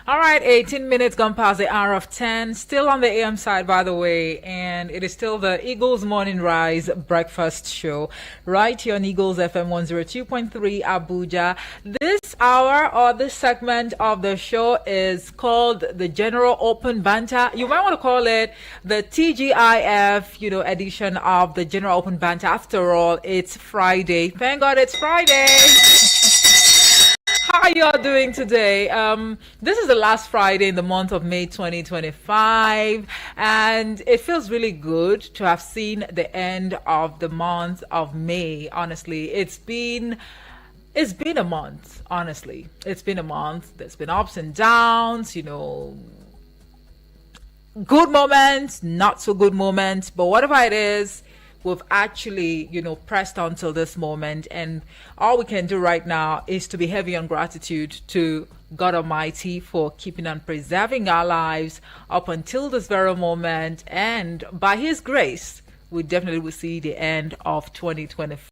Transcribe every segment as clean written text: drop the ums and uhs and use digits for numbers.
All right, 18 minutes gone past the hour of 10. Still on the AM side, by the way. And it is still the Eagles Morning Rise breakfast show right here on Eagles FM 102.3 Abuja. This hour or this segment of the show is called the General Open Banter. You might want to call it the TGIF, edition of the General Open Banter. After all, it's Friday. Thank God it's Friday. How are y'all doing today? This is the last Friday in the month of May 2025, and it feels really good to have seen the end of the month of May. Honestly, it's been a month. Honestly, it's been a month. There's been ups and downs, good moments, not so good moments, but whatever it is, we've actually, pressed on till this moment. And all we can do right now is to be heavy on gratitude to God Almighty for keeping and preserving our lives up until this very moment. And by His grace, we definitely will see the end of 2024.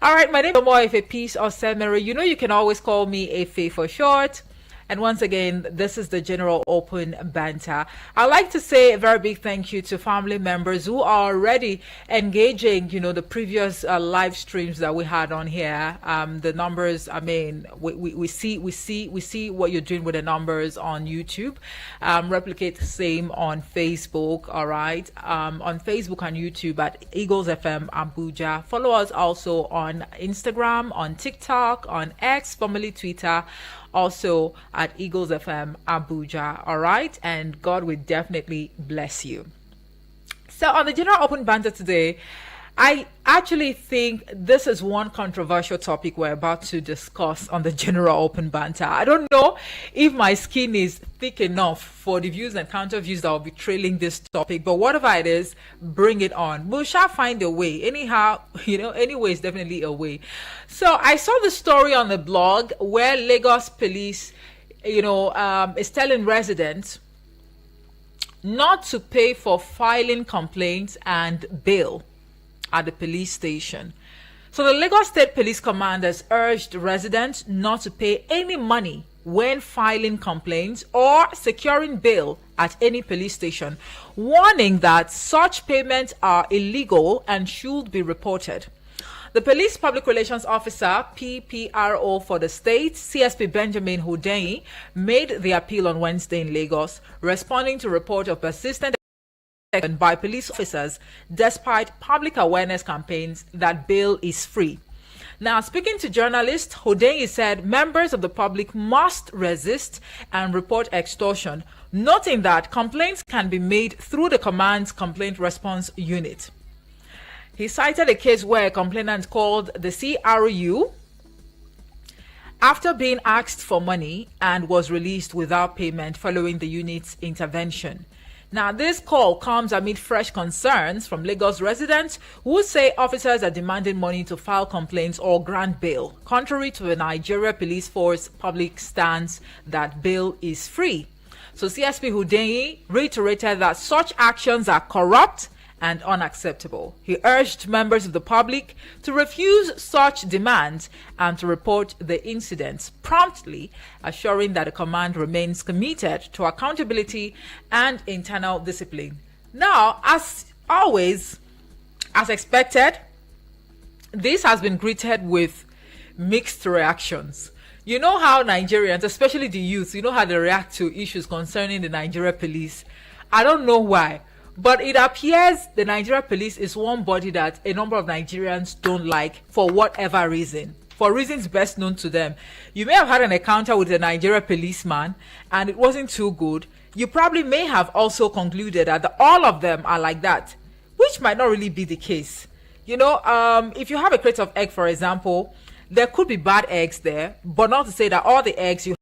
All right, my name is Omo Efe Peace or Semere. You can always call me Efe for short. And once again, this is the General Open Banter. I'd like to say a very big thank you to family members who are already engaging, the previous live streams that we had on here. The numbers, we see what you're doing with the numbers on YouTube. Replicate the same on Facebook, all right? On Facebook and YouTube at Eagles FM Abuja. Follow us also on Instagram, on TikTok, on X, formerly Twitter, also at Eagles FM Abuja, all right? And God will definitely bless you. So on the General Open Banter today, I actually think this is one controversial topic we're about to discuss on the General Open Banter. I don't know if my skin is thick enough for the views and counter views that will be trailing this topic, but whatever it is, bring it on. We shall find a way. Anyhow, anyway, it's definitely a way. So I saw the story on the blog where Lagos police, is telling residents not to pay for filing complaints and bail at the police station. So the Lagos State Police Command has urged residents not to pay any money when filing complaints or securing bail at any police station, warning that such payments are illegal and should be reported. The Police Public Relations Officer, PPRO for the state, CSP Benjamin Hundeyin, made the appeal on Wednesday in Lagos, responding to a report of persistent by police officers despite public awareness campaigns that bail is free. Now, speaking to journalists, Hundeyin said members of the public must resist and report extortion, noting that complaints can be made through the command's complaint response unit. He cited a case where a complainant called the CRU after being asked for money and was released without payment following the unit's intervention. Now, this call comes amid fresh concerns from Lagos residents who say officers are demanding money to file complaints or grant bail, contrary to the Nigeria Police Force public stance that bail is free. So CSP Hundeyin reiterated that such actions are corrupt and unacceptable. He urged members of the public to refuse such demands and to report the incidents promptly, assuring that the command remains committed to accountability and internal discipline. Now, as always, as expected, this has been greeted with mixed reactions. You know how Nigerians, especially the youth, how they react to issues concerning the Nigeria police. I don't know why, but it appears the Nigeria police is one body that a number of Nigerians don't like for whatever reason, for reasons best known to them. You may have had an encounter with a Nigeria policeman and it wasn't too good. You probably may have also concluded that all of them are like that, which might not really be the case. If you have a crate of egg, for example, there could be bad eggs there, but not to say that all the eggs you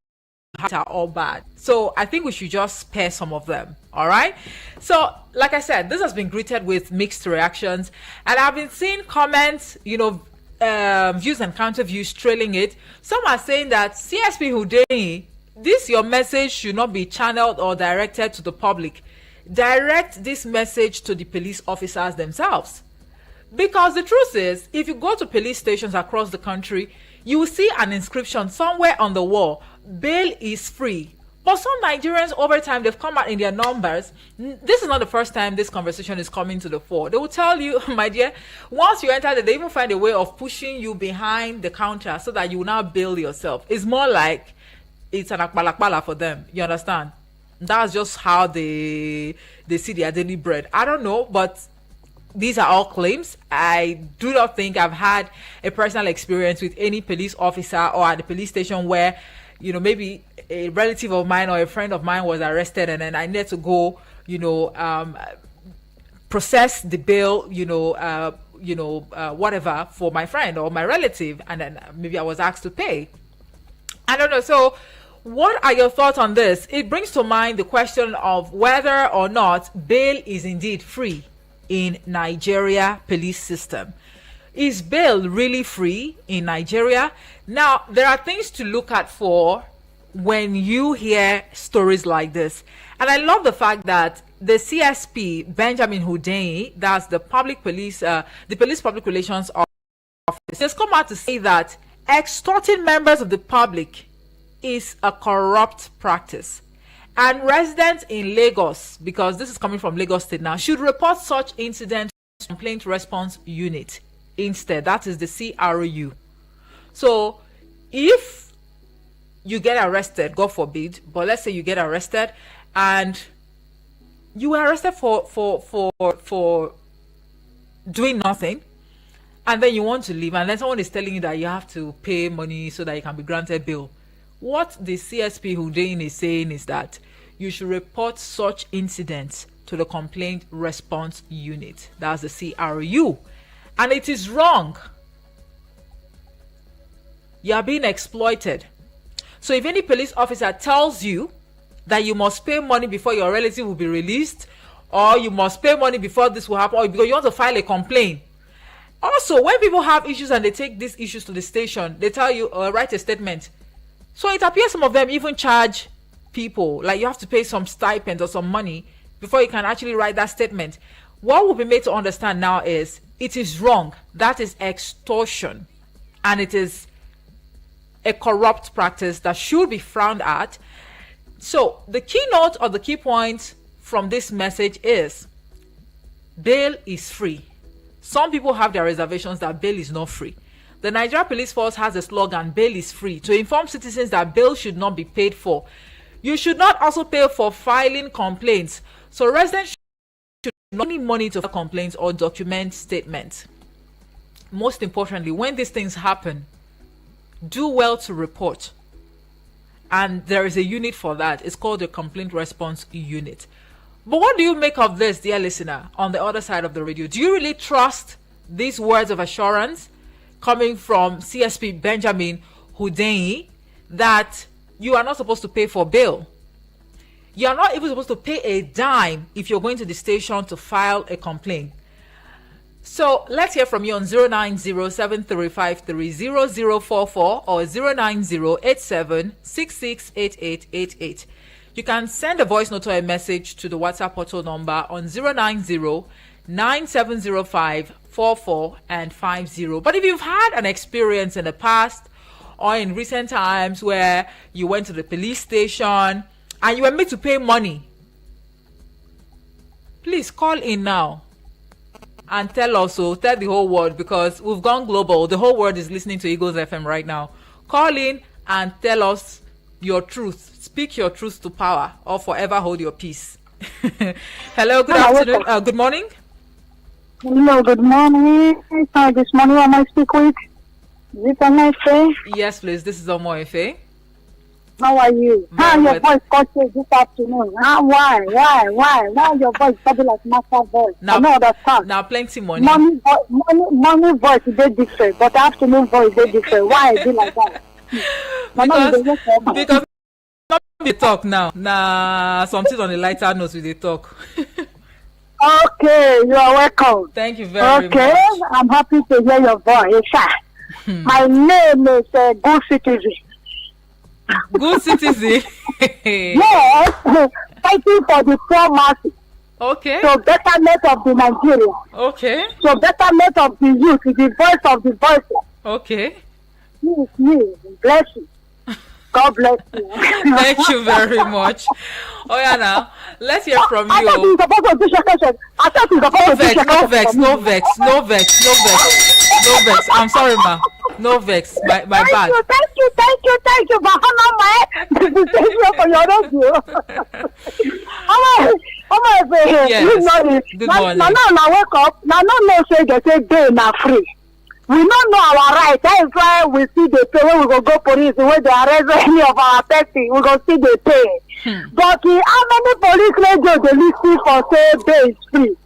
are all bad. So I think we should just spare some of them. All right. So like I said, this has been greeted with mixed reactions, and I've been seeing comments, views and counter views trailing it. Some are saying that CSP Hundeyin, your message should not be channeled or directed to the public. Direct this message to the police officers themselves. Because the truth is, if you go to police stations across the country, you will see an inscription somewhere on the wall: bail is free. But some Nigerians over time, they've come out in their numbers. This is not the first time this conversation is coming to the fore. They will tell you, my dear, once you enter, they even find a way of pushing you behind the counter so that you will now bail yourself. It's more like it's an akbalakbala for them. You understand? That's just how they see their daily bread. I don't know, but these are all claims. I do not think I've had a personal experience with any police officer or at the police station where, you know, maybe a relative of mine or a friend of mine was arrested and then I need to go, process the bail, whatever for my friend or my relative, and then maybe I was asked to pay. I don't know. So what are your thoughts on this? It brings to mind the question of whether or not bail is indeed free in Nigeria police system. Is bail really free in Nigeria? Now, there are things to look at for when you hear stories like this. And I love the fact that the CSP, Benjamin Hundeyin, that's the police public relations office, has come out to say that extorting members of the public is a corrupt practice. And residents in Lagos, because this is coming from Lagos State now, should report such incidents to Complaint Response Unit instead. That is the CRU. So if you get arrested, God forbid, but let's say you get arrested and you were arrested for doing nothing, and then you want to leave, and then someone is telling you that you have to pay money so that you can be granted bail. What the CSP Hundeyin is saying is that you should report such incidents to the Complaint Response Unit. That's the CRU. And it is wrong. You are being exploited. So if any police officer tells you that you must pay money before your relative will be released, or you must pay money before this will happen, or because you want to file a complaint. Also, when people have issues and they take these issues to the station, they tell you, write a statement. So it appears some of them even charge people, like you have to pay some stipend or some money before you can actually write that statement. What will be made to understand now is it is wrong. That is extortion. And it is a corrupt practice that should be frowned at. So the keynote or the key point from this message is bail is free. Some people have their reservations that bail is not free. The Nigeria Police Force has a slogan, bail is free, to inform citizens that bail should not be paid for. You should not also pay for filing complaints. So residents should not need money to file complaints or document statements. Most importantly, when these things happen, do well to report. And there is a unit for that. It's called the Complaint Response Unit. But what do you make of this, dear listener, on the other side of the radio? Do you really trust these words of assurance coming from CSP Benjamin Hundeyin that you are not supposed to pay for bail? You are not even supposed to pay a dime if you're going to the station to file a complaint. So let's hear from you on 090-7353-0044 or 090-8766-8888. You can send a voice note or a message to the WhatsApp portal number on 090-9705-44 and 50. But if you've had an experience in the past or in recent times where you went to the police station and you were made to pay money, please call in now and tell the whole world, because we've gone global. The whole world is listening to Eagles FM right now. Call in and tell us your truth. Speak your truth to power, or forever hold your peace. Hello, good afternoon. Good morning. Hello, good morning. Hi, this morning am I speak with? Is it Omoefe? Yes, please. This is Omoefe. How are you? How your voice got you this afternoon? Why your voice sounding like master voice? Now, I know understand. Now plenty money. Morning voice is very different, but afternoon voice is very different. Why is it like that? Because we talk now. Nah, something on the lighter note with the talk. Okay, you are welcome. Thank you very much. Okay, I'm happy to hear your voice. My name is Good Citizen. Good Citizen. Yes, fighting for the poor masses. Okay. So betterment of the Nigeria. Okay. So betterment of the youth, the voice of the voiceless. Okay. You, bless you. God bless you. Thank you very much. Oh yeah, now let's hear from I thought you. you were supposed to do shakasha. I thought you were supposed to do No shakasha. vex, no vex, no vex, no vex, no vex. I'm sorry, ma. No vex. My bad. Thank you, Bahama, man. Thank you for your radio. I'm going to say, Yes. Good morning. Now wake up. Now, no, say they say day na free. We don't know our right. That is why we see the pay. When we go police, when they arrest any of our petty, we go see the pay. But how many police radio they listen for say day is free?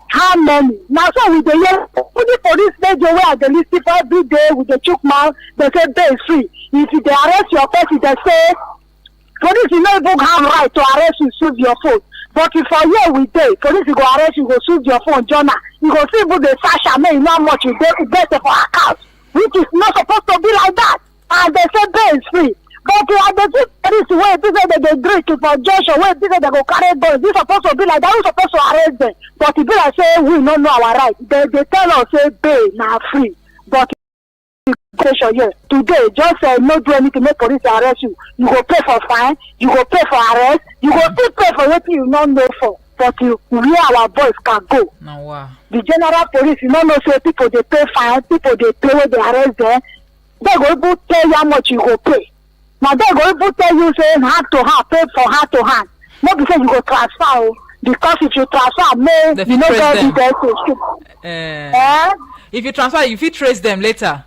How many? Now so we dey hear the police radio where they listen for every day with the chook mouth, they say day is free. If they arrest your person, they say police you no even have right to arrest you, seize your phone. But if for here we dey, police you go arrest you, go seize your phone, journal. You go see people dey search am, you know how much you get for account, which is not supposed to be like that. And they say bail is free. But they see police wey people say they drink for junction, wey people say they go carry guns. This supposed to be like that. We supposed to arrest them. But if like say we no know our right, they tell us say bail na free. But yes, today just no do anything, make police arrest you. You go pay for fine, you go pay for arrest, you go still pay for wetin you no know for. But where our boys can go. No, wow. The general police, you don't know say people they pay fine, people they pay when they arrest them. They go even tell you how much you go pay. Now they go even tell you saying hand to hand, pay for hand to hand. Not because you go transfer, because if you transfer, you know get the if you transfer, you fit trace them later.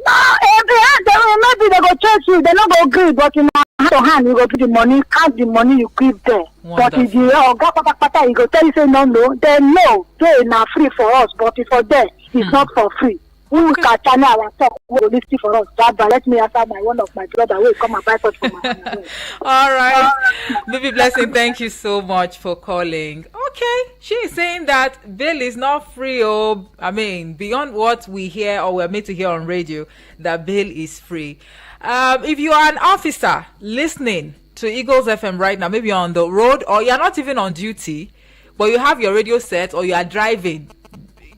No, maybe they go chase you, they not go agree, but in hand to hand, you go put the money, count the money you keep there. Wonderful. But if you you go tell you say no, then no, they not free for us, but if for them, it's not for free. We can channel our talk, we will listen for us. But let me answer one of my brother will come and buy such for my All right. Baby Blessing, thank you so much for calling. Okay, she is saying that bail is not free. I mean, beyond what we hear or we're made to hear on radio, that bail is free. If you are an officer listening to Eagles FM right now, maybe you're on the road or you're not even on duty, but you have your radio set or you are driving,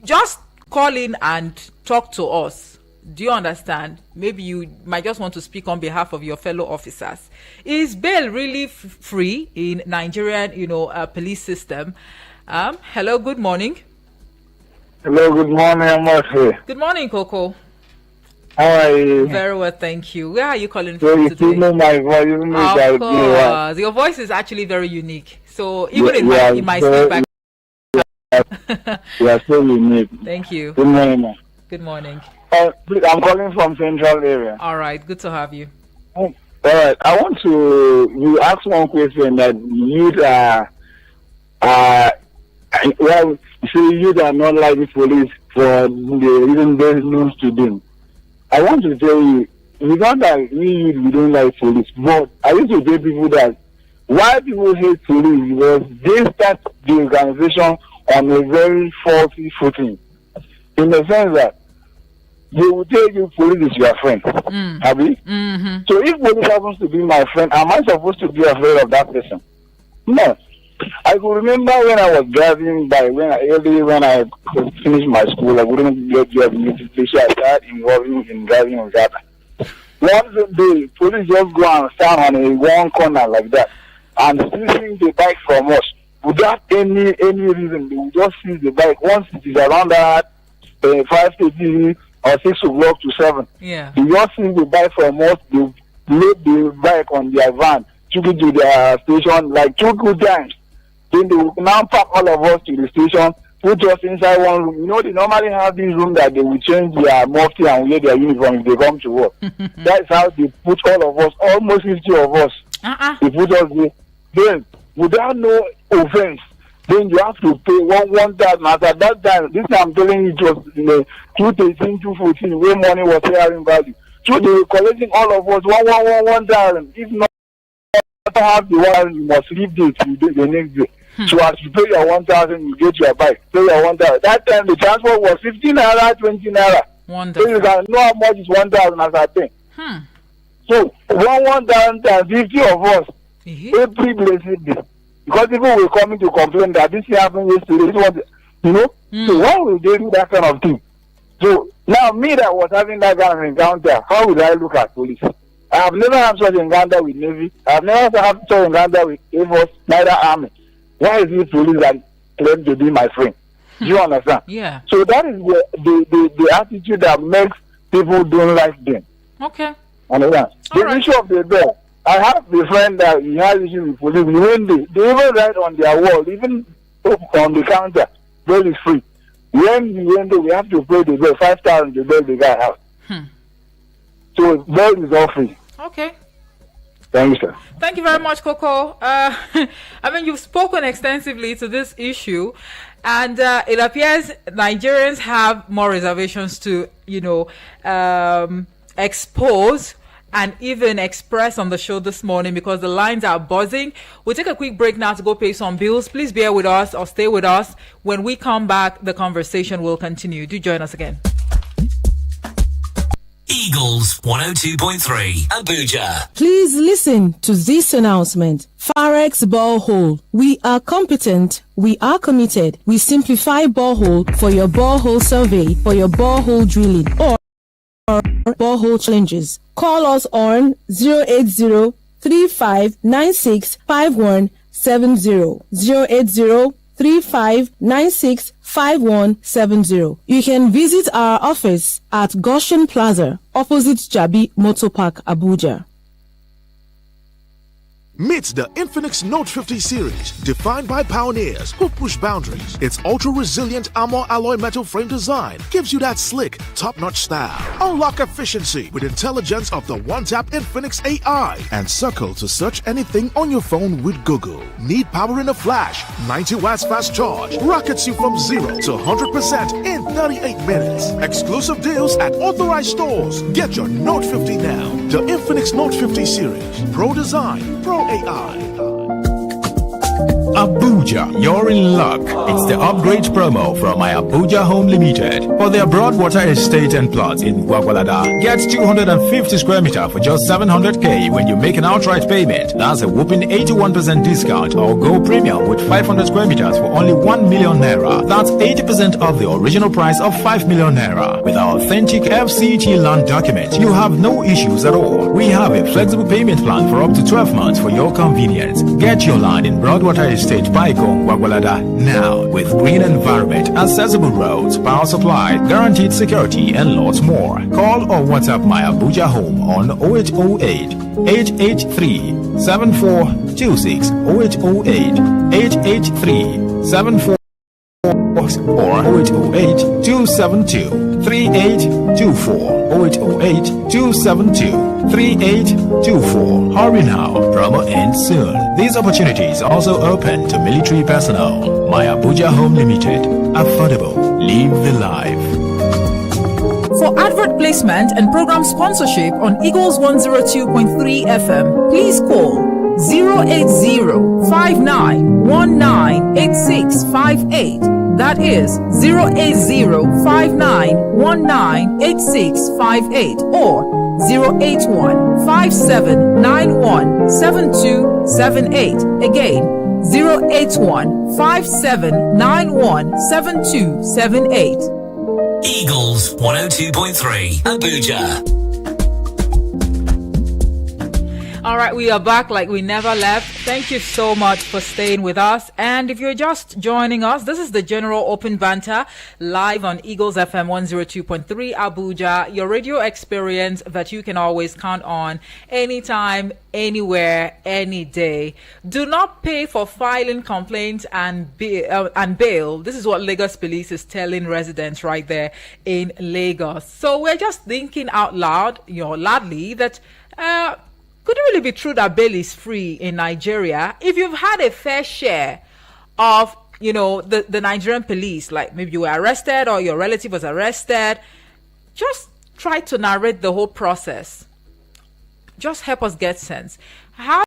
just call in and talk to us. Do you understand? Maybe you might just want to speak on behalf of your fellow officers. Is bail really free in Nigerian, police system? Hello, good morning. Hello, good morning, Amosi. Good morning, Coco. How are you? Very well, thank you. Where are you calling So from you today? still know my voice, you know that Of course. Your voice is actually very unique. So even in my speak back. You are so unique. Thank you. Good morning, man. Good morning. Please, I'm calling from Central area. All right, good to have you. All right, I want you ask one question that youth well, see, youth are not like the police for the reason they lose to them. I want to tell you, it's not that we don't like police, but I used to tell people that why people hate police because they start the organization on a very faulty footing. In the sense that they will tell you police is your friend. Have you? Mm-hmm. So if police happens to be my friend, am I supposed to be afraid of that person? No. I could remember when I was driving when I finished my school, I wouldn't get your immediately, so I started involving in driving on that. One day, police just go and stand on one corner like that and stealing the bike from us without any reason. They will just seize the bike once it is around that 5:30 or 6 o'clock to 7. Yeah. They just seize the bike from us. They load the bike on their van, took it to their station like 2 good times. Then they will now pack all of us to the station, put us inside one room. You know, they normally have this room that they will change their mufti and wear their uniform if they come to work. That's how they put all of us, almost 50 of us. They put us there. Then, without no offense, then you have to pay 1,000. As at that time, this I'm telling you, it was in the 2013, 2014, where money was carrying value. So they were collecting all of us 1,000. If not have the one, you must leave the next day. So as you pay your 1,000, you get your bike. Pay your 1,000. That time the transport was 15 naira, 20 naira. Wonderful. So you can know how much is 1,000 as I pay. So 1,050 of us every blessed day. Because people were coming to complain that this happened yesterday. So why would they do that kind of thing? So now me that was having that kind of encounter, how would I look at police? I have never had such encounter with Navy. I have never had such encounter with Air Force, neither Army. Why is it police that claim to be my friend? Do you understand? Yeah. So that is the attitude that makes people don't like them. Okay. Understand? The right. issue of the bell. I have a friend that he has issues with police. When they even write on their wall, even on the counter, bell is free. When we enter, we have to pay the bell, 5,000 to bail the guy out. So bell is all free. Okay. Thank you, sir. Thank you very much, Coco. I mean, you've spoken extensively to this issue, and it appears Nigerians have more reservations to, expose and even express on the show this morning because the lines are buzzing. We'll take a quick break now to go pay some bills. Please bear with us or stay with us. When we come back, the conversation will continue. Do join us again. Eagles 102.3 Abuja. Please listen to this announcement. Farex Borehole. We are competent. We are committed. We simplify borehole for your borehole survey, for your borehole drilling, or borehole challenges. Call us on 080-3596-5170. 080-3596-5170. You can visit our office at Goshen Plaza, opposite Jabi Motor Park, Abuja. Meet the Infinix Note 50 series, defined by pioneers who push boundaries. Its ultra-resilient armor alloy metal frame design gives you that slick, top-notch style. Unlock efficiency with intelligence of the one-tap Infinix AI and circle to search anything on your phone with Google. Need power in a flash? 90 watts fast charge rockets you from 0 to 100% in 38 minutes. Exclusive deals at authorized stores. Get your Note 50 now. The Infinix Note 50 series. Pro design, Pro AI. Abuja, you're in luck. It's the upgrade promo from my Abuja Home Limited for their Broadwater estate and plots in Gwagwalada. Get 250 square meter for just 700k when you make an outright payment. That's a whopping 81% discount, or go premium with 500 square meters for only 1 million naira. That's 80% of the original price of 5 million naira. With our authentic FCT land document, you have no issues at all. We have a flexible payment plan for up to 12 months for your convenience. Get your land in Broadwater Estate by Gwagwalada now, with green environment, accessible roads, power supply, guaranteed security, and lots more. Call or WhatsApp my Abuja Home on 0808 883 7426, 0808 883 7426, or 0808 272 3824, 0808 272 3824. Hurry now, promo ends soon. These opportunities also open to military personnel. My Abuja Home Limited. Affordable. Live the life. For advert placement and program sponsorship on Eagles 102.3 FM, please call 080-5919-8658. That is 080-5919-8658 or 081-5791-7278. Again, 081-5791-7278. Eagles 102.3 Abuja. All right, we are back like we never left. Thank you so much for staying with us. And if you're just joining us, this is the General Open Banter live on Eagles FM 102.3 Abuja, your radio experience that you can always count on anytime, anywhere, any day. Do not pay for filing complaints and bail. This is what Lagos Police is telling residents right there in Lagos. So we're just thinking out loud, loudly, that could it really be true that bail is free in Nigeria? If you've had a fair share of, the Nigerian police, like maybe you were arrested or your relative was arrested, just try to narrate the whole process. Just help us get sense. How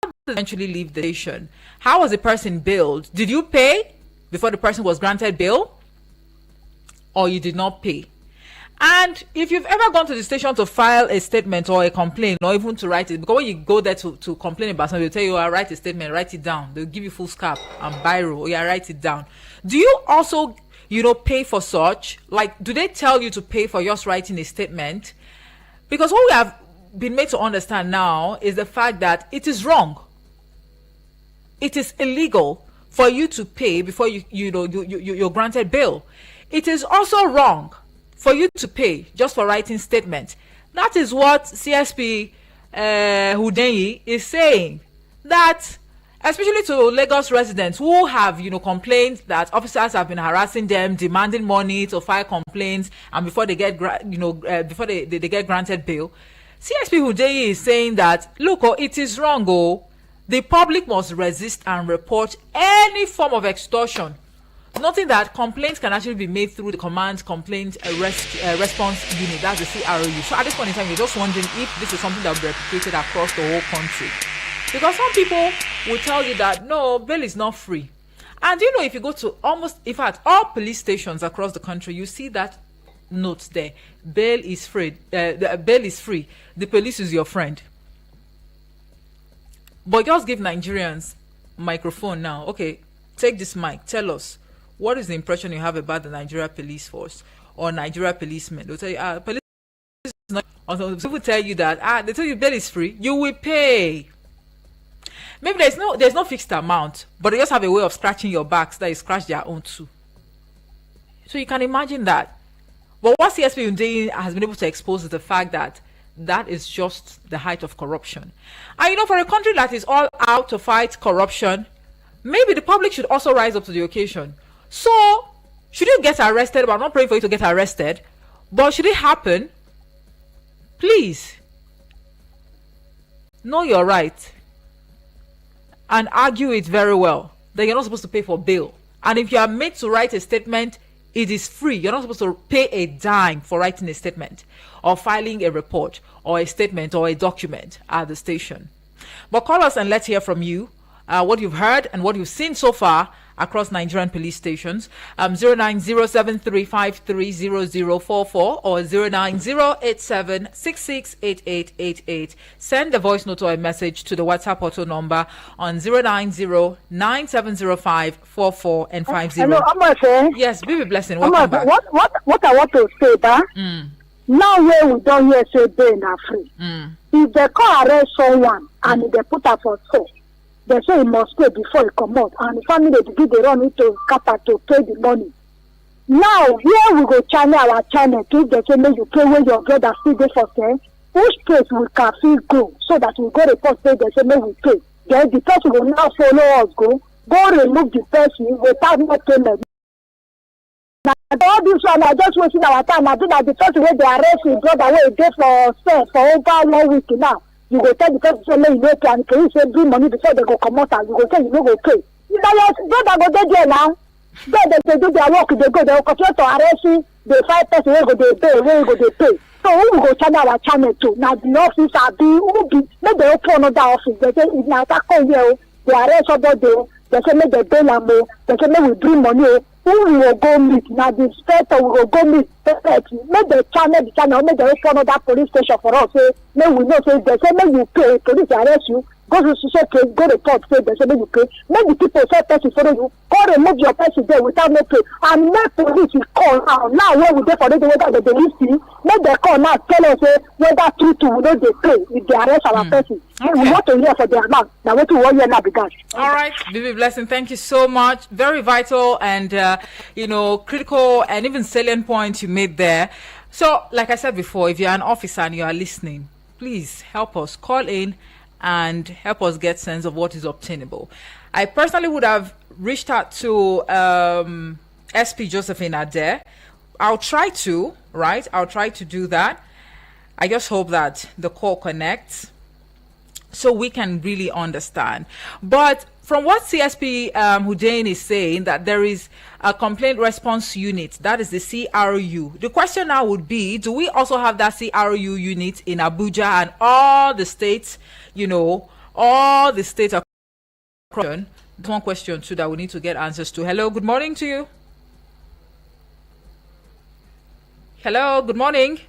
did you eventually leave the station? How was the person billed? Did you pay before the person was granted bail? Or you did not pay? And if you've ever gone to the station to file a statement or a complaint, or even to write it, because when you go there to complain about something, they'll tell you, write a statement, write it down. They'll give you full scarf and biro. Write it down. Do you also, pay for such? Like, do they tell you to pay for just writing a statement? Because what been made to understand now is the fact that it is wrong. It is illegal for you to pay before you're granted bail. It is also wrong for you to pay just for writing statement. That is what CSP Hundeyin is saying. That especially to Lagos residents who have, complained that officers have been harassing them, demanding money to file complaints, and before they get, before they get granted bail, CSP Hundeyin is saying that, look, it is wrong. The public must resist and report any form of extortion. Noting that complaints can actually be made through the Command Complaint Response Unit, that's the CRU. So at this point in time, you're just wondering if this is something that will be replicated across the whole country. Because some people will tell you that, no, bail is not free. And if you go to all police stations across the country, you see that note there. Bail is free. Bail is free. The police is your friend. But just give Nigerians microphone now. Okay, take this mic. Tell us, what is the impression you have about the Nigeria police force or Nigeria policemen? They'll tell you, police is not. Also, people tell you that, they tell you bail is free. You will pay. Maybe there's no fixed amount, but they just have a way of scratching your back so that you scratch their own too. So you can imagine that. But what CSP Hundeyin has been able to expose is the fact that that is just the height of corruption. And for a country that is all out to fight corruption, maybe the public should also rise up to the occasion. So, should you get arrested? But I'm not praying for you to get arrested. But should it happen, please know your right and argue it very well that you're not supposed to pay for bail. And if you are made to write a statement, it is free. You're not supposed to pay a dime for writing a statement or filing a report or a statement or a document at the station. But call us and let's hear from you what you've heard and what you've seen so far across Nigerian police stations. 09073530044 or 09087668888. Send a voice note or a message to the WhatsApp auto number on 090970544 and 50. Hello, Amase. Yes, Baby Blessing, welcome back. What I want to say, now where we don't hear say bail na free. If they call arrest someone and they put her for sale, they say he must pay before he come out, and the family begin they run into Qatar to pay the money. Now, here we go channel our channel to they say make you pay when your brother still there for sale. Which place we can feel go so that we go report say they say make we pay. Then the person will now follow us go remove the person without no payment. Now all this one I just wasting our time. I think that the person where they arrest his brother where he dey for sale for over 1 week now. You go tell the person say make you no pay, and police say bring money before they go come out, and you go say you no go pay. Now your brother go dey there now. Then they do their work, they go continue to arrest you, they find person where go dey pay, where go dey pay. So who will go channel our channel to? Now the office who be make they open another office. They say if na attack come here, they arrest somebody, they say make they bail am, they say make we bring money. Who will go meet? Now the inspector will go meet. Make the channel, make they open another police station for us. Say make we know say they say make you pay, police arrest you. Go to social case, go report, say they say make you pay. Make the people say person follow you, go remove your person there without no pay. And make police call now. Now when we dey for the whether they listen, make they call now tell us say whether true we know they pay if they arrest our person. Okay. We want to hear for their amount. Now what we want hear now began. All right, Baby Blessing, thank you so much. Very vital and critical and even salient points you made there. So, like I said before, if you're an officer and you are listening, please help us call in and help us get sense of what is obtainable. I personally would have reached out to SP Josephine Adair. I'll try to do that. I just hope that the call connects so we can really understand. But from what CSP Hundeyin is saying, that there is a complaint response unit, that is the CRU. The question now would be, do we also have that CRU unit in Abuja and all the states, all the states are? There's one question too that we need to get answers to. Hello, good morning to you. Hello, good morning.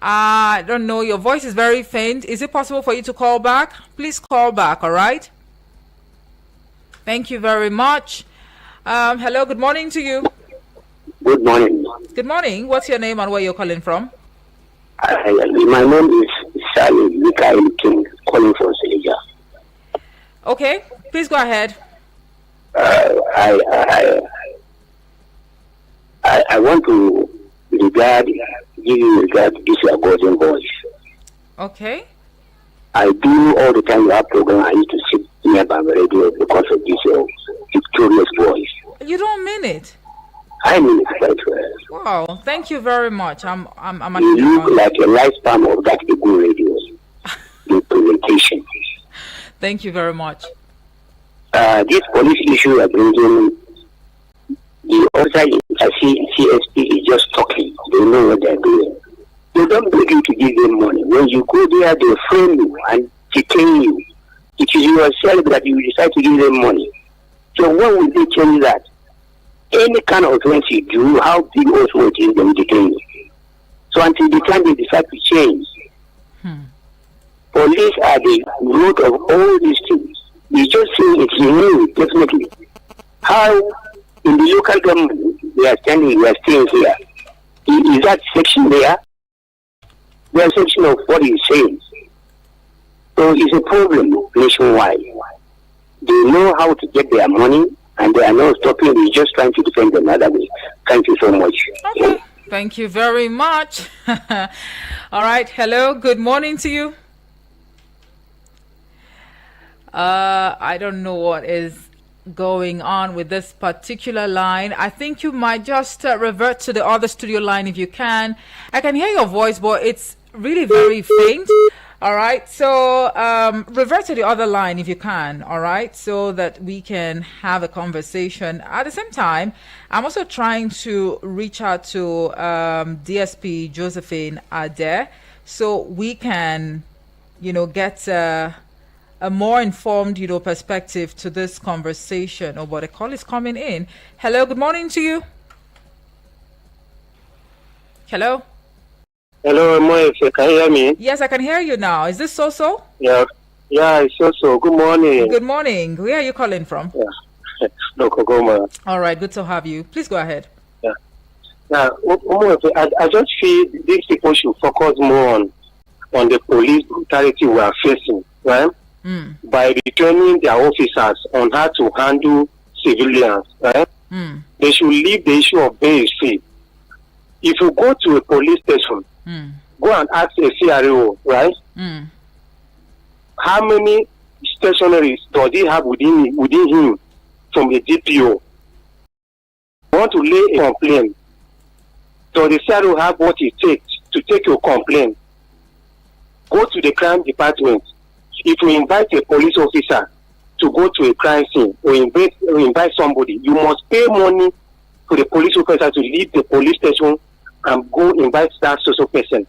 I don't know, your voice is very faint. Is it possible for you to call back? Please call back, all right? Thank you very much. Hello, good morning to you. Good morning. Good morning. What's your name and where you're calling from? My name is Sally Mikael King, calling from Senegal. Okay, please go ahead. I want to give you regard to this golden voice. Okay. I do all the time you have program. I used to sit nearby the radio because of this victorious voice. You don't mean it. I mean it quite well. Wow, thank you very much. I'm you look like a lifespan of that Eagle radio implementation. Thank you very much. This police issue are bringing the other CSP is just talking. They know what they're doing. They don't beg you to give them money. When you go there, they frame you and detain you. It is yourself that you decide to give them money. So when will they change that? Any kind of offense you do, how big also it is, they will detain you. So until the time they decide to change, police are the root of all these things. You just saying it's new, definitely. How in the local government we are staying here? Is that section there? They are section of what he's saying. So it's a problem nationwide. They know how to get their money and they are not stopping, they're just trying to defend another way. Thank you so much. Okay. Thank you very much. All right. Hello. Good morning to you. I don't know what is going on with this particular line. I think you might just revert to the other studio line if you can. I can hear your voice, but it's really very faint. All right. So revert to the other line if you can. All right. So that we can have a conversation. At the same time, I'm also trying to reach out to DSP Josephine Adair so we can, get a more informed, perspective to this conversation. Oh, but a call is coming in. Hello, good morning to you. Hello. Hello, Moise. Can you hear me? Yes, I can hear you now. Is this So-So? Yeah, it's So-So. Good morning. Good morning. Where are you calling from? Yeah. No, Kogoma. All right, good to have you. Please go ahead. Yeah. Now, I just feel these people should focus more on the police brutality we are facing, right? By returning their officers on how to handle civilians, right? They should leave the issue of base fee. If you go to a police station, go and ask a CRO, right? How many stationaries does he have within him from a DPO? You want to lay a complaint? Does the CRO have what it takes to take your complaint? Go to the crime department. If you invite a police officer to go to a crime scene or invite somebody, you must pay money to the police officer to leave the police station and go invite that social person.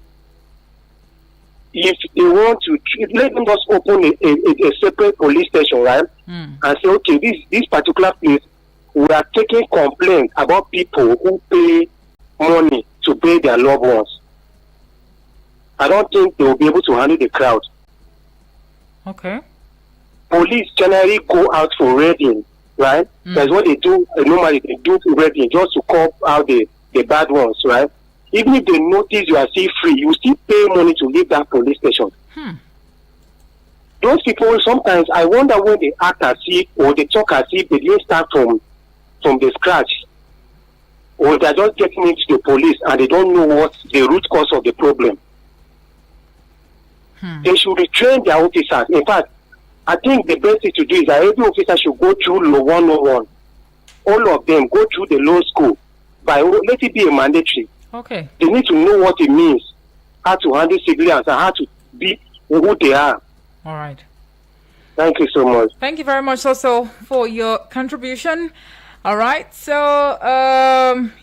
If they want to, let them just open a separate police station, right? And say, okay, this particular place, we are taking complaints about people who pay money to pay their loved ones. I don't think they will be able to handle the crowd. Okay. Police generally go out for raiding, right? That's what they do. Normally, they do raiding just to call out the bad ones, right? Even if they notice you are still free, you still pay money to leave that police station. Those people, sometimes, I wonder when they act as if, or they talk as if they didn't start from the scratch. Or they're just getting into the police and they don't know what the root cause of the problem. They should retrain their officers. In fact, I think the best thing to do is that every officer should go through law 101. All of them go through the law school. Let it be a mandatory. Okay. They need to know what it means, how to handle civilians and how to be who they are. All right. Thank you so much. Thank you very much also for your contribution. All right. So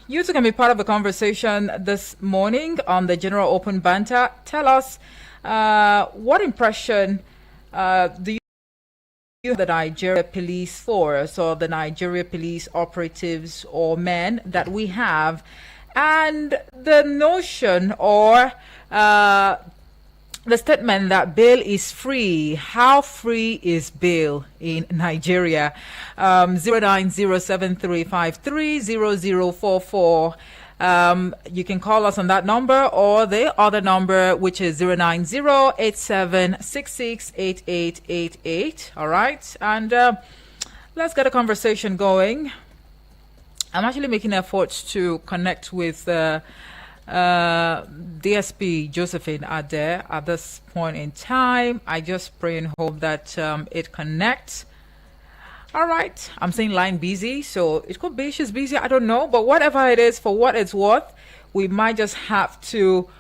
you two can be part of the conversation this morning on the General Open Banter. Tell us what impression do you have the Nigeria police force or the Nigeria police operatives or men that we have, and the notion or the statement that bail is free. How free is bail in Nigeria? 09073530044. You can call us on that number or the other number, which is 090-8766-8888. All right. And let's get a conversation going. I'm actually making efforts to connect with DSP Josephine Ade at this point in time. I just pray and hope that it connects. All right, I'm saying line busy, so it could be she's busy, I don't know, but whatever it is, for what it's worth, we might just have to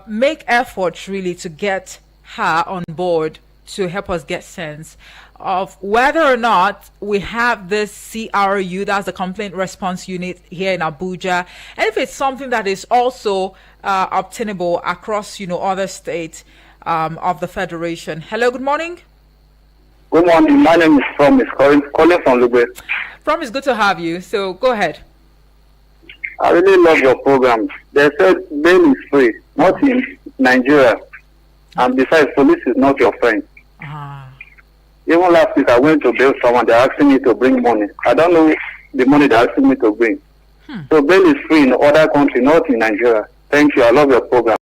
make efforts really to get her on board to help us get sense of whether or not we have this CRU, that's the Complaint Response Unit here in Abuja, and if it's something that is also obtainable across, other states of the Federation. Hello, good morning. Good morning. My name is Promise, calling from Lugbe. Promise, good to have you. So go ahead. I really love your program. They said bail is free, not in Nigeria. And besides, police is not your friend. Even last week, I went to bail someone. They're asking me to bring money. I don't know the money they're asking me to bring. So bail is free in other countries, not in Nigeria. Thank you. I love your program.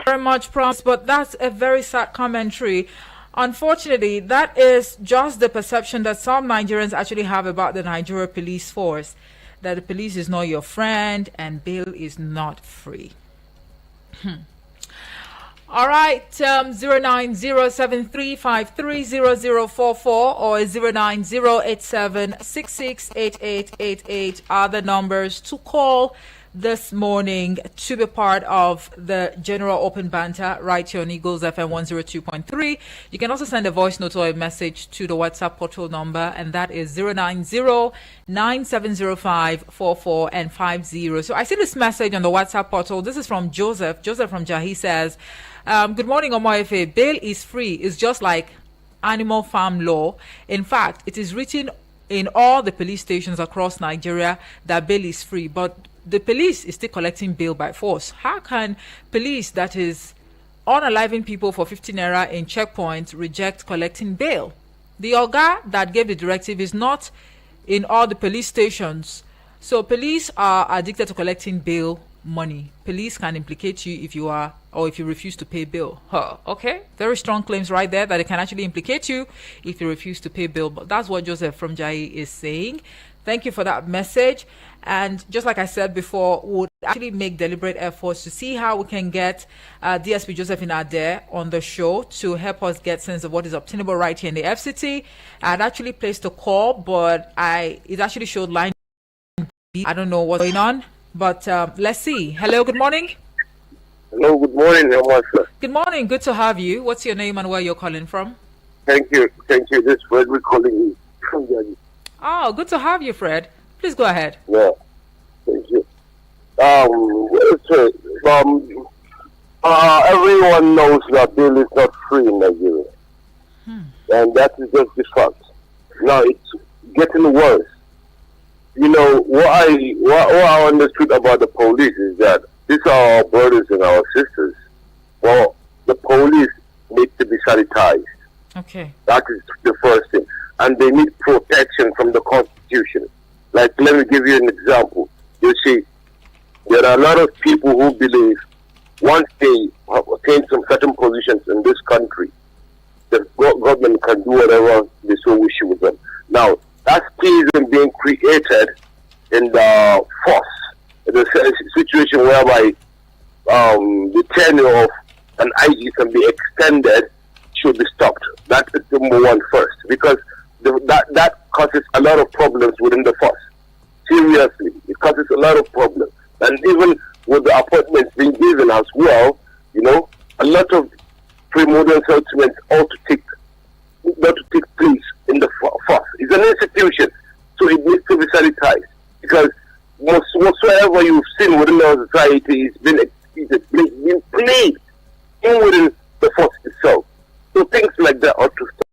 Very much, Promise, but that's a very sad commentary. Unfortunately, that is just the perception that some Nigerians actually have about the Nigeria police force, that the police is not your friend and bail is not free. All right, 09073530044 or 09087668888 are the numbers to call this morning to be part of the general open banter right here on Eagles FM 102.3. You can also send a voice note or a message to the WhatsApp portal number, and that is 090-9705-44 and 50. So I see this message on the WhatsApp portal. This is from Joseph. Joseph from Jahi says, good morning, Omoefe. Bail is free. It's just like animal farm law. In fact, it is written in all the police stations across Nigeria that bail is free, but the police is still collecting bail by force. How can police that is unaliving people for 15 naira in checkpoints reject collecting bail? The Oga that gave the directive is not in all the police stations. So police are addicted to collecting bail money. Police can implicate you if you are or if you refuse to pay bail. Okay, very strong claims right there that it can actually implicate you if you refuse to pay bail. But that's what Joseph from Jai is saying. Thank you for that message. And just like I said before, we'll actually make deliberate efforts to see how we can get DSP Josephine Ade on the show to help us get sense of what is obtainable right here in the FCT. I'd actually placed a call, but it actually showed line B. I don't know what's going on, but let's see. Hello, good morning. Hello, good morning, sir. Good morning, good to have you. What's your name and where you're calling from? Thank you. This is Frederick calling you from Jaji. Oh, good to have you, Fred. Please go ahead. Yeah, thank you. Everyone knows that bail is not free in Nigeria. And that is just the fact. Now it's getting worse. What I understood about the police is that these are our brothers and our sisters. Well, the police need to be sanitized. Okay. That is the first thing. And they need protection from the Constitution. Like, let me give you an example. You see, there are a lot of people who believe once they have attained some certain positions in this country, the government can do whatever they so wish with them. Now, that's schism being created in the force, the situation whereby the tenure of an IG can be extended should be stopped. That is number one first, because that causes a lot of problems within the force. Seriously, it causes a lot of problems. And even with the appointments being given as well, a lot of pre-modern settlements ought to take place in the force. It's an institution, so it needs to be sanitized. Because whatsoever you've seen within our society is been played in within the force itself. So things like that ought to stop.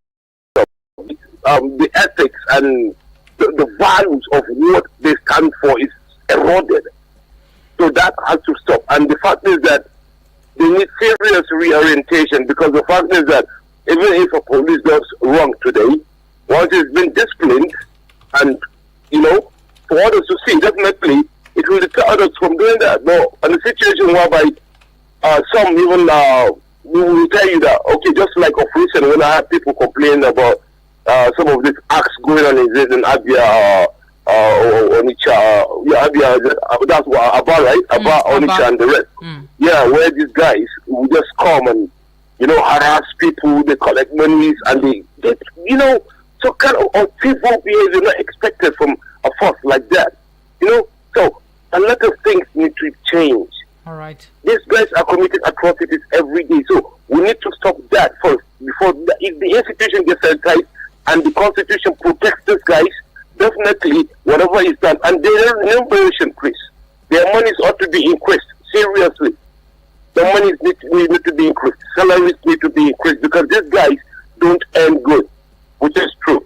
The ethics and the values of what they stand for is eroded. So that has to stop. And the fact is that they need serious reorientation, because the fact is that even if a police does wrong today, once it's been disciplined and, for others to see, definitely it will deter others from doing that. But in a situation whereby some even will tell you that, okay, just like of recent when I had people complaining about some of these acts going on in Abia, Onitsha, Abia, that's what Aba, right? Aba, Onitsha, and the rest. Yeah, where these guys will just come and, harass people, they collect monies, and they so kind of unfaithful behavior not expected from a force like that. So a lot of things need to change. All right. These guys are committing atrocities every day, so we need to stop that first. If the institution gets sanitized and the constitution protects these guys, definitely whatever is done, and their remuneration, Chris, their monies ought to be increased seriously. The monies need to be increased, salaries need to be increased, because these guys don't earn good, which is true.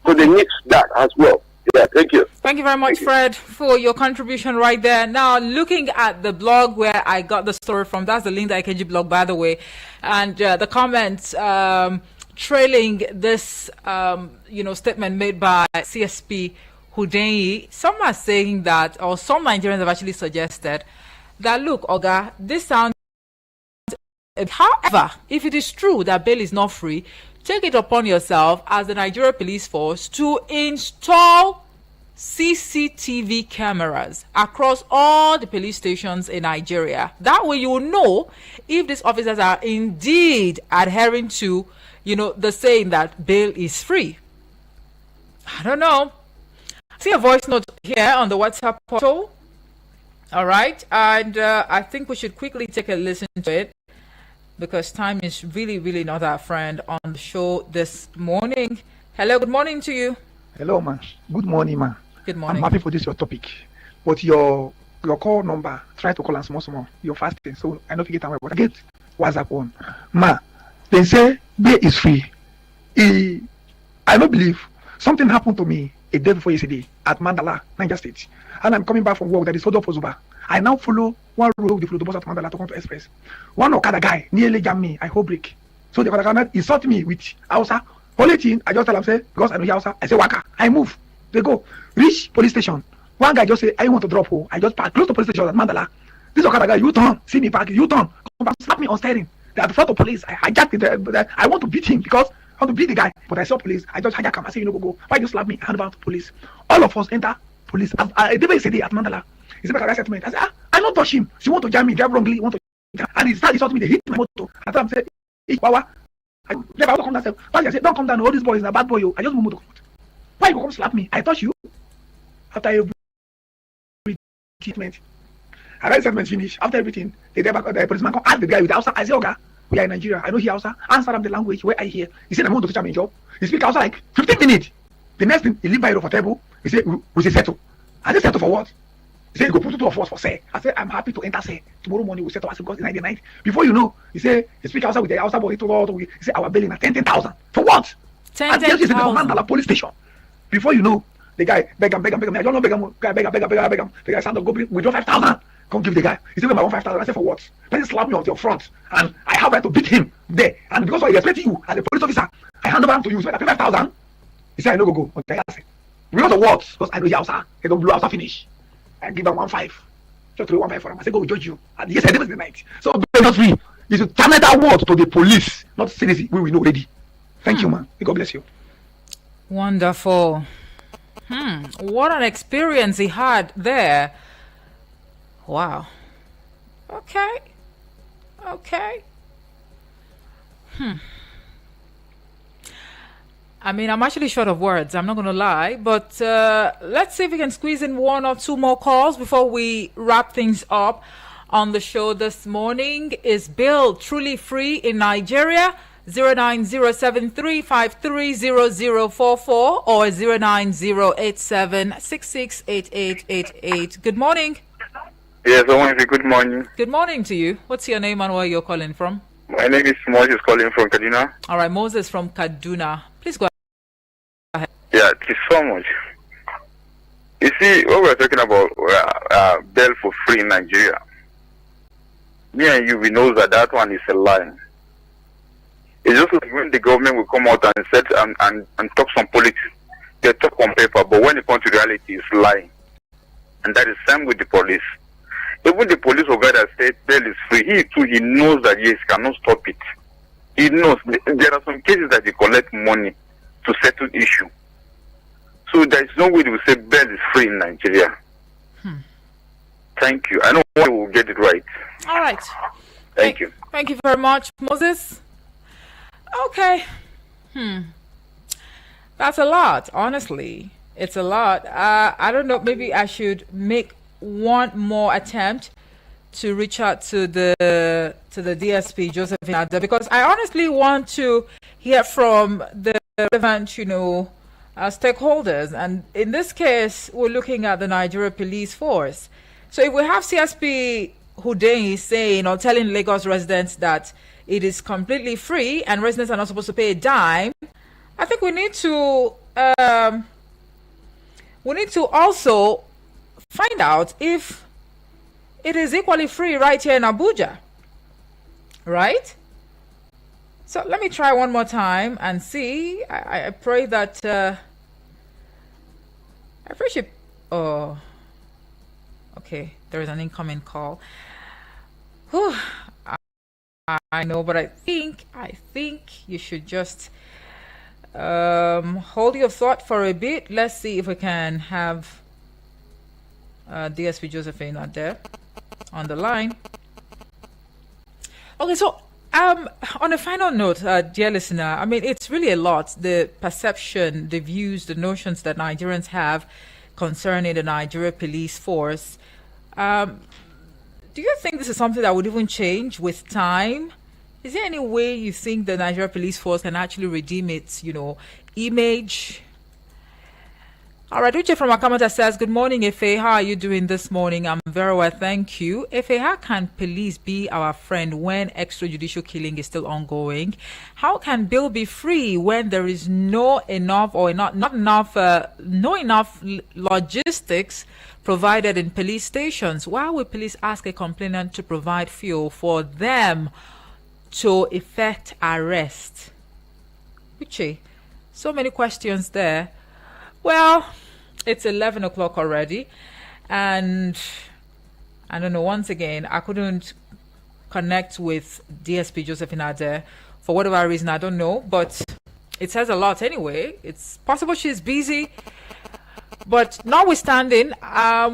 So they need that as well. Yeah, thank you. Thank you very much, Fred, for your contribution right there. Now, looking at the blog where I got the story from, that's the Linda IKG blog, by the way, and the comments trailing this, statement made by CSP Hudeyi. Some are saying that, or some Nigerians have actually suggested that, look, Oga, this sounds. However, if it is true that bail is not free, take it upon yourself as the Nigeria Police Force to install CCTV cameras across all the police stations in Nigeria. That way you will know if these officers are indeed adhering to, the saying that bail is free. I don't know. I see a voice note here on the WhatsApp portal. All right. And I think we should quickly take a listen to it, because time is really, really not our friend on the show this morning. Hello, good morning to you. Hello, ma. Good morning, ma. Good morning. I'm happy for this your topic, but your call number, try to call and small. You're fasting, so I don't forget but I get WhatsApp on. Ma, they say bail is free. I don't believe something happened to me a day before yesterday at Mandala, Niger State, and I'm coming back from work that is hold up for Zuba. I now follow one road, the bus at Mandala to come to Express. One Okada guy nearly jammed me. I hold break. So the Okada guy insult me with Hausa. Only thing, I just tell him, say, because I know Hausa, I say, Waka. I move. They go. Reach police station. One guy just say, I want to drop. I just park close to police station at Mandala. This Okada guy, you turn. See me park, you turn. Come back, slap me on steering. They are in front of police. I hijacked it. I want to beat him because I want to beat the guy. But I saw police. I just hijack him. I say, go. Why you slap me? I hand over to police. All of us enter police. They say at Mandala. He said, I settlement. I said, I don't touch him. She want to jam me, drive wrongly, want to jam. And he started insulting me, they hit my motor. I told him, say, hey, Wawa, I never come down. I said, don't come down, all these boys are a bad boy. I just move motor. Why you come slap me? I touch you. After every treatment. After the settlement finish, after everything, the policeman come ask the guy with the Hausa. I say, okay, we are in Nigeria. I know he Hausa. Answer him the language where I hear. He said, I want to teach him a job. He speak Hausa like 15 minutes. The next thing, he leave by for table. He said, we say settle. I said, settle for what? He said, go put two of us for say. I said, I'm happy to enter say. Tomorrow morning we'll settle us because it's 99. Before you know, he said, he speak outside with the outside boy. He said, our billing at 10,000. For what? 10,000. Mandala police station. Before you know, the guy beg him. I don't know, beg him. The guy stand up, go withdraw 5,000. Come give the guy. He said, I want 5,000. I said, for what? Then slap me off your front. And I have right to beat him there. And because I respect you as a police officer, I hand over him to you. So I pay 5,000. He said, I no go. Okay, I said, because of what? Because I know he outside. He don't blow outside finish. I give them 1.5. Just to 1.5 for him. I say, go, we judge you. And yesterday was the night. So, not free. You should turn that word to the police, not citizen. We know already. Thank you, man. God bless you. Wonderful. What an experience he had there. Wow. Okay. I mean, I'm actually short of words. I'm not going to lie. But let's see if we can squeeze in one or two more calls before we wrap things up on the show this morning. Is bail truly free in Nigeria? 09073530044 or 09087668888. Good morning. Yes, I want to say good morning. Good morning to you. What's your name and where you're calling from? My name is Moses, calling from Kaduna. All right, Moses from Kaduna. Please go ahead. Yeah, thank you so much. You see, what we're talking about, bail for free in Nigeria. Me and you, we know that one is a lie. It's just like when the government will come out and set and talk some politics, they talk on paper, but when it comes to reality, it's lying. And that is same with the police. Even the police guy that said bail is free, he knows that yes, he cannot stop it. He knows there are some cases that they collect money to settle issue. So there is no way they will say bail is free in Nigeria. Thank you. I know we will get it right. All right. Thank you. Thank you very much, Moses. Okay. That's a lot, honestly. It's a lot. I don't know. Maybe I should make one more attempt to reach out to the DSP Josephine Adeh, because I honestly want to hear from the relevant, stakeholders. And in this case, we're looking at the Nigeria Police Force. So if we have CSP Hundeyin saying or telling Lagos residents that it is completely free and residents are not supposed to pay a dime, I think we need to also find out if it is equally free right here in Abuja, right? So let me try one more time and see. I pray that I appreciate. Oh, okay. There is an incoming call. Whew. I know, but I think you should just hold your thought for a bit. Let's see if we can have DSP Josephine Adeh on the line. Okay, so on a final note, dear listener, I mean, it's really a lot. The perception, the views, the notions that Nigerians have concerning the Nigeria Police Force. Do you think this is something that would even change with time? Is there any way you think the Nigeria Police Force can actually redeem its, image? All right, Uche from Akamata says, good morning, Efe. How are you doing this morning? I'm very well, thank you. Efe, how can police be our friend when extrajudicial killing is still ongoing? How can bail be free when there is no enough logistics provided in police stations? Why would police ask a complainant to provide fuel for them to effect arrest? Uche, so many questions there. Well, it's 11 o'clock already, and I don't know, once again, I couldn't connect with DSP Josephine Adeh for whatever reason, I don't know, but it says a lot anyway. It's possible she's busy, but notwithstanding,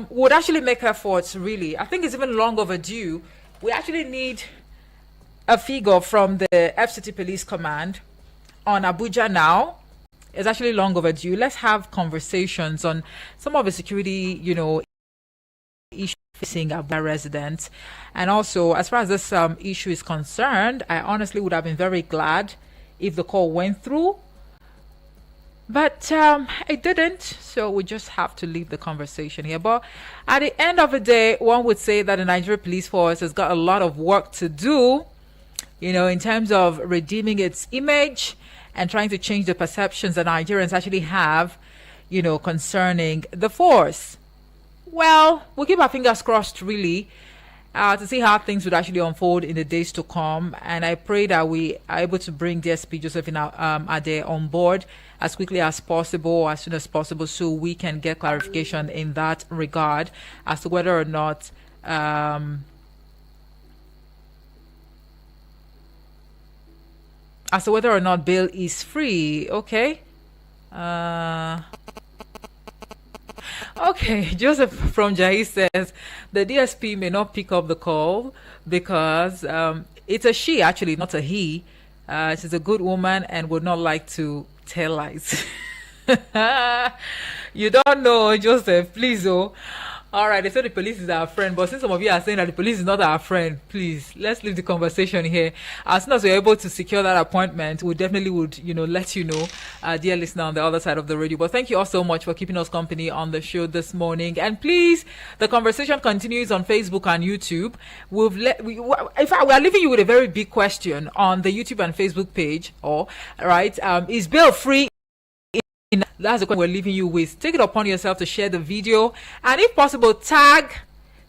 would actually make efforts, really. I think it's even long overdue. We actually need a figure from the FCT Police Command on Abuja now. It's actually long overdue. Let's have conversations on some of the security, issues facing Abuja residents. And also, as far as this issue is concerned, I honestly would have been very glad if the call went through. But it didn't, so we just have to leave the conversation here. But at the end of the day, one would say that the Nigeria Police Force has got a lot of work to do, in terms of redeeming its image and trying to change the perceptions that Nigerians actually have, concerning the force. Well, we'll keep our fingers crossed, really, to see how things would actually unfold in the days to come. And I pray that we are able to bring DSP Josephine Adeh on board as quickly as possible, as soon as possible, so we can get clarification in that regard as to whether or not bail is free. Okay. Okay, Joseph from Jai says the DSP may not pick up the call because it's a she, actually, not a he. She's a good woman and would not like to tell lies. You don't know, Joseph, please. All right, they said the police is our friend, but since some of you are saying that the police is not our friend, please, let's leave the conversation here. As soon as we're able to secure that appointment, we definitely would, let you know, dear listener on the other side of the radio. But thank you all so much for keeping us company on the show this morning. And please, the conversation continues on Facebook and YouTube. In fact, we are leaving you with a very big question on the YouTube and Facebook page. Is bail free? That's the question we're leaving you with. Take it upon yourself to share the video, and if possible, tag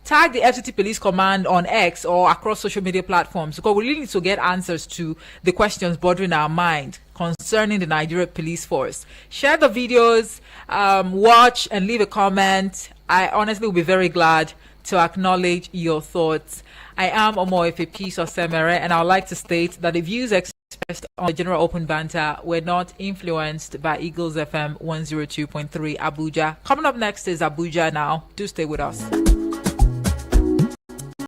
the FCT Police Command on X or across social media platforms, because we really need to get answers to the questions bothering our mind concerning the Nigeria Police Force. Share the videos, watch and leave a comment I honestly will be very glad to acknowledge your thoughts. I am Omoife Peace Osemere, and I would like to state that the views expressed on the General Open Banter were not influenced by Eagles FM 102.3 Abuja. Coming up next is Abuja Now. Do stay with us.